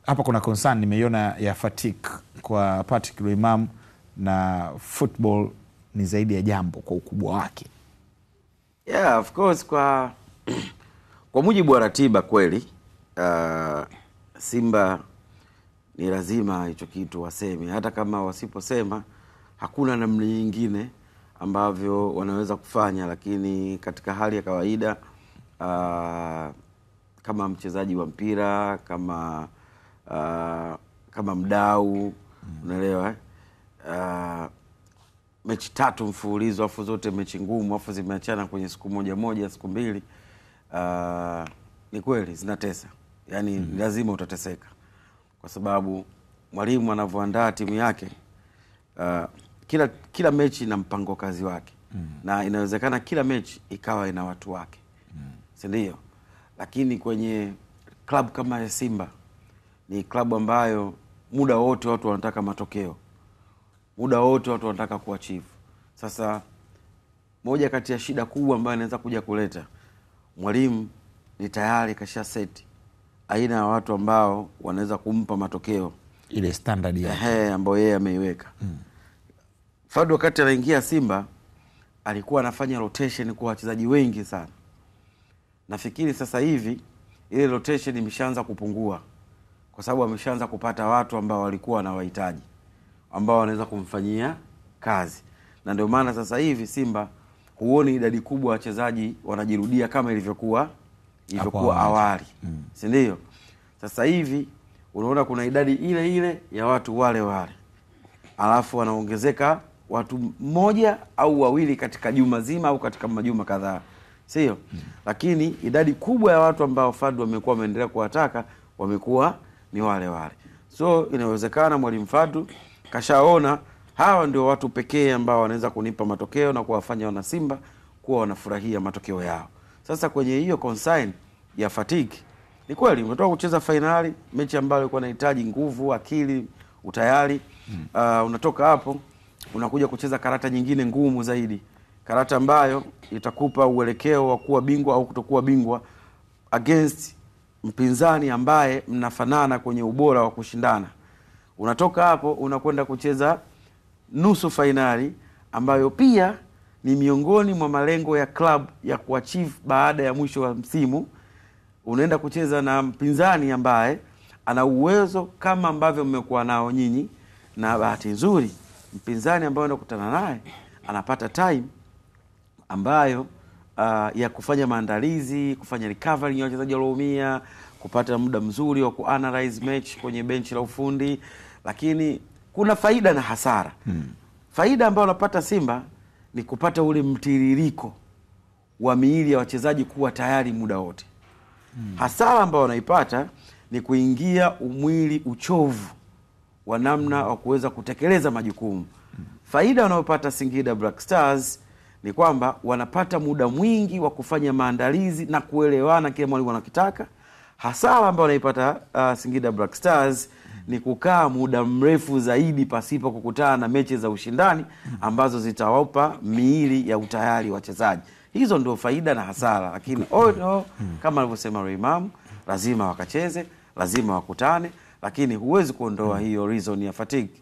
hapa kuna concern nimeiona ya fatigue kwa Patrick Luimam, na football ni zaidi ya jambo kwa ukubwa wake. Yeah, of course kwa mujibu wa ratiba kweli Simba ni lazima hicho kitu waseme, hata kama wasiposema hakuna namna nyingine ambavyo wanaweza kufanya, lakini katika hali ya kawaida kama mchezaji wa mpira, kama mdau, unaelewa mechi 3 mfululizo afu zote mechi ngumu afu zimeachana kwenye siku moja siku mbili, ni kweli zinatesa. Yani lazima utateseka, kwa sababu mwalimu anavyoandaa timu yake kila mechi na mpango kazi wake, na inawezekana kila mechi ikawa ina watu wake, si ndio? Lakini kwenye klabu kama ya Simba ni klabu ambayo muda wote watu wanataka matokeo, muda wote watu wanataka kuachieve. Sasa moja kati ya shida kubwa ambayo inaweza kuja kuleta, mwalimu ni tayari kasha seti aina ya watu ambao wanaweza kumpa matokeo, ile standard yake ambayo yeye ameiweka. Fadu wakati anaingia Simba alikuwa anafanya rotation kwa wachezaji wengi sana. Nafikiri sasa hivi ile rotation imeshaanza kupungua, kwa sababu ameshaanza kupata watu ambao walikuwa wanawahitaji, ambao wanaweza kumfanyia kazi. Na ndio maana sasa hivi Simba huoni idadi kubwa wachezaji wanajirudia kama ilivyokuwa awali. Si ndio? Sasa hivi unaona kuna idadi ile ile ya watu wale. Alafu wanaongezeka watu mmoja au wawili katika juma zima au katika majuma kadhaa. Sio? Lakini idadi kubwa ya watu ambao Fadu wamekuwa wameendelea kuwataka wamekuwa ni wale. So inawezekana mwalimu Fadu kashaona hawa ndio watu pekee ambao wanaweza kunipa matokeo na kuwafanya wana Simba kuwa wanafurahia matokeo yao. Sasa kwenye hiyo consign ya fatigue, ni kweli umetoka kucheza finali, mechi ambayo ilikuwa inahitaji nguvu, akili, utayari. Unatoka hapo unakuja kucheza karata nyingine ngumu zaidi, karata ambayo itakupa uelekeo wa kuwa bingwa au kutokuwa bingwa against mpinzani ambaye mnafanana kwenye ubora wa kushindana. Unatoka hapo unakwenda kucheza nusu finali ambayo pia ni miongoni mwa malengo ya club ya kuachieve baada ya mwisho wa msimu. Unaenda kucheza na mpinzani ambaye ana uwezo kama ambavyo mmekuwa nao nyinyi, na bahati nzuri mpinzani ambaye unakutana naye anapata time ambayo ya kufanya maandalizi, kufanya recovery ya wachezaji walioumia, kupata muda mzuri wa kuanalyze match kwenye benchi la ufundi. Lakini kuna faida na hasara. Faida ambayo unapata Simba ni kupata ule mtiririko wa miili ya wachezaji kuwa tayari muda wote. Hasara ambayo wanaipata ni kuingia umwili uchovu wa namna wa kuweza kutekeleza majukumu. Faida wanayopata Singida Black Stars ni kwamba wanapata muda mwingi wa kufanya maandalizi na kuelewana kile mwalimu anakitaka. Hasara ambayo wanaipata Singida Black Stars ni kukaa muda mrefu zaidi pasipo kukutana na mechi za ushindani ambazo zitawapa miili ya utayari wachezaji. Hizo ndio faida na hasara, lakini kama alivyosema Luimam, lazima wakacheze, lazima wakutane, lakini huwezi kuondoa hiyo reason ya fatigue.